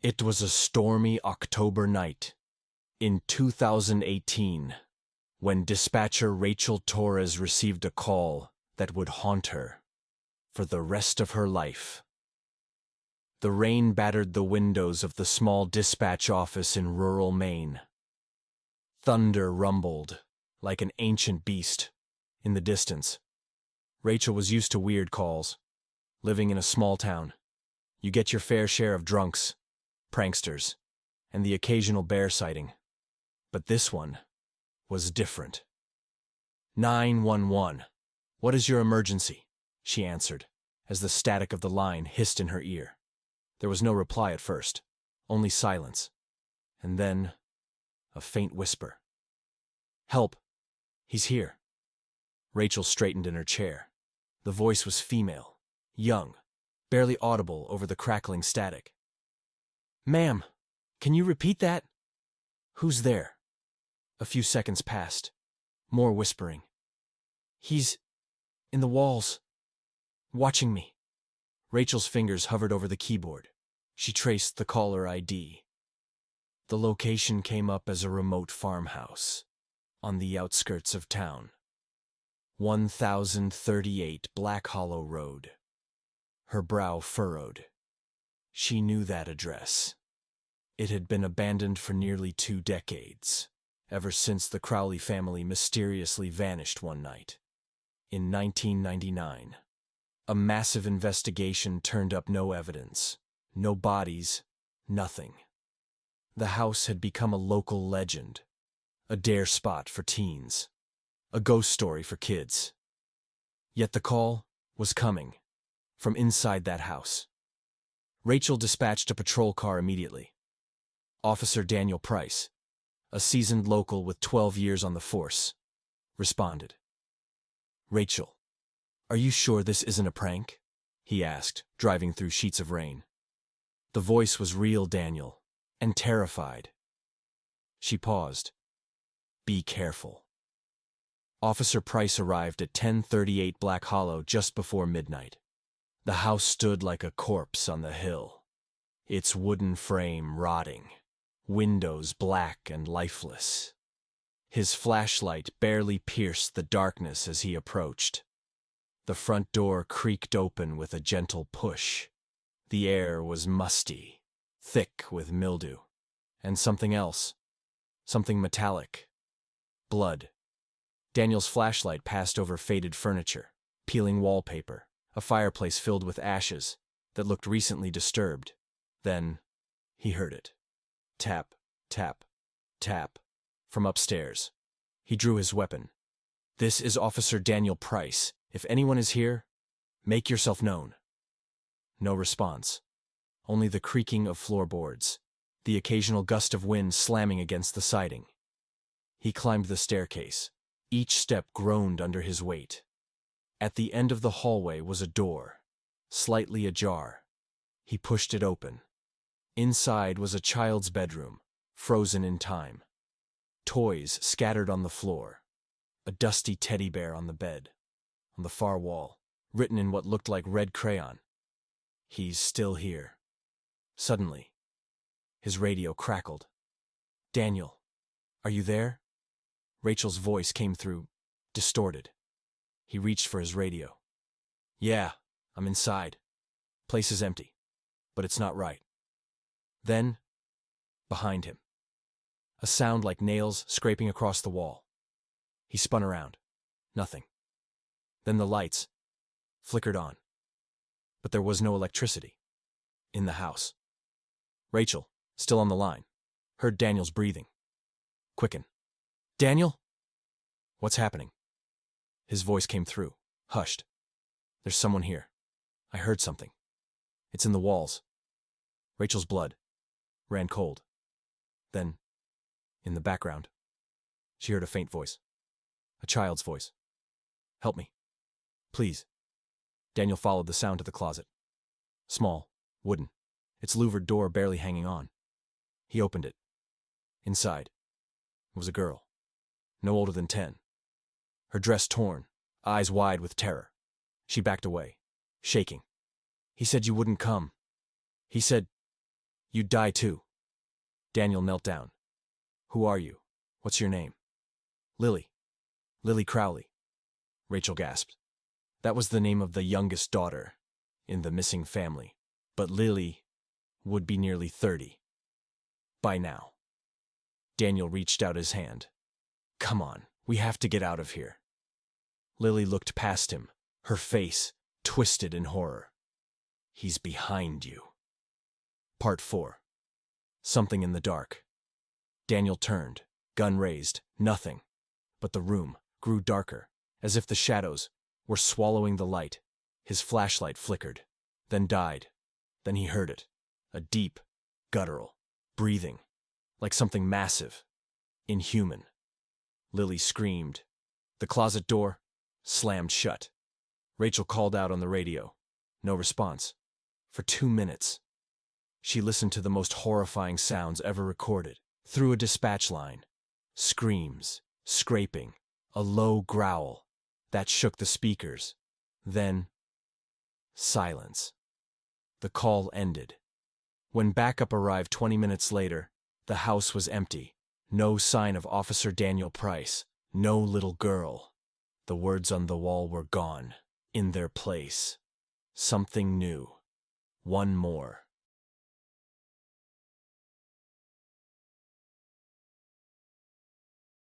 It was a stormy October night in 2018 when dispatcher Rachel Torres received a call that would haunt her for the rest of her life. The rain battered the windows of the small dispatch office in rural Maine. Thunder rumbled like an ancient beast in the distance. Rachel was used to weird calls. Living in a small town, you get your fair share of drunks, pranksters, and the occasional bear sighting. But this one was different. 911. What is your emergency? She answered, as the static of the line hissed in her ear. There was no reply at first, only silence. And then, a faint whisper. Help! He's here. Rachel straightened in her chair. The voice was female, young, barely audible over the crackling static. Ma'am, can you repeat that? Who's there? A few seconds passed. More whispering. He's in the walls, watching me. Rachel's fingers hovered over the keyboard. She traced the caller ID. The location came up as a remote farmhouse on the outskirts of town. 1038 Black Hollow Road. Her brow furrowed. She knew that address. It had been abandoned for nearly 2 decades, ever since the Crowley family mysteriously vanished one night. In 1999, a massive investigation turned up no evidence, no bodies, nothing. The house had become a local legend, a dare spot for teens, a ghost story for kids. Yet the call was coming from inside that house. Rachel dispatched a patrol car immediately. Officer Daniel Price, a seasoned local with 12 years on the force, responded. Rachel, are you sure this isn't a prank? He asked, driving through sheets of rain. The voice was real, Daniel, and terrified. She paused. Be careful. Officer Price arrived at 1038 Black Hollow just before midnight. The house stood like a corpse on the hill, its wooden frame rotting, windows black and lifeless. His flashlight barely pierced the darkness as he approached. The front door creaked open with a gentle push. The air was musty, thick with mildew, and something else, something metallic. Blood. Daniel's flashlight passed over faded furniture, peeling wallpaper, a fireplace filled with ashes that looked recently disturbed. Then, he heard it. Tap, tap, tap, from upstairs. He drew his weapon. This is Officer Daniel Price. If anyone is here, make yourself known. No response. Only the creaking of floorboards, the occasional gust of wind slamming against the siding. He climbed the staircase. Each step groaned under his weight. At the end of the hallway was a door, slightly ajar. He pushed it open. Inside was a child's bedroom, frozen in time. Toys scattered on the floor. A dusty teddy bear on the bed. On the far wall, written in what looked like red crayon, He's still here. Suddenly, his radio crackled. Daniel, are you there? Rachel's voice came through, distorted. He reached for his radio. Yeah, I'm inside. Place is empty, but it's not right. Then, behind him, a sound like nails scraping across the wall. He spun around. Nothing. Then the lights flickered on. But there was no electricity in the house. Rachel, still on the line, heard Daniel's breathing quicken. Daniel? What's happening? His voice came through, hushed. There's someone here. I heard something. It's in the walls. Rachel's blood ran cold. Then, in the background, she heard a faint voice. A child's voice. Help me. Please. Daniel followed the sound to the closet. Small, wooden, its louvered door barely hanging on. He opened it. Inside was a girl, no older than 10. Her dress torn, eyes wide with terror. She backed away, shaking. He said you wouldn't come. He said, You'd die too. Daniel knelt down. Who are you? What's your name? Lily. Lily Crowley. Rachel gasped. That was the name of the youngest daughter in the missing family, but Lily would be nearly 30 by now. Daniel reached out his hand. Come on, we have to get out of here. Lily looked past him, her face twisted in horror. He's behind you. Part 4. Something in the dark. Daniel turned, gun raised, nothing. But the room grew darker, as if the shadows were swallowing the light. His flashlight flickered, then died. Then he heard it, a deep, guttural breathing, like something massive, inhuman. Lily screamed. The closet door slammed shut. Rachel called out on the radio. No response. For 2 minutes. She listened to the most horrifying sounds ever recorded, through a dispatch line. Screams, scraping, a low growl that shook the speakers. Then, silence. The call ended. When backup arrived 20 minutes later, the house was empty. No sign of Officer Daniel Price. No little girl. The words on the wall were gone. In their place, something new. One more.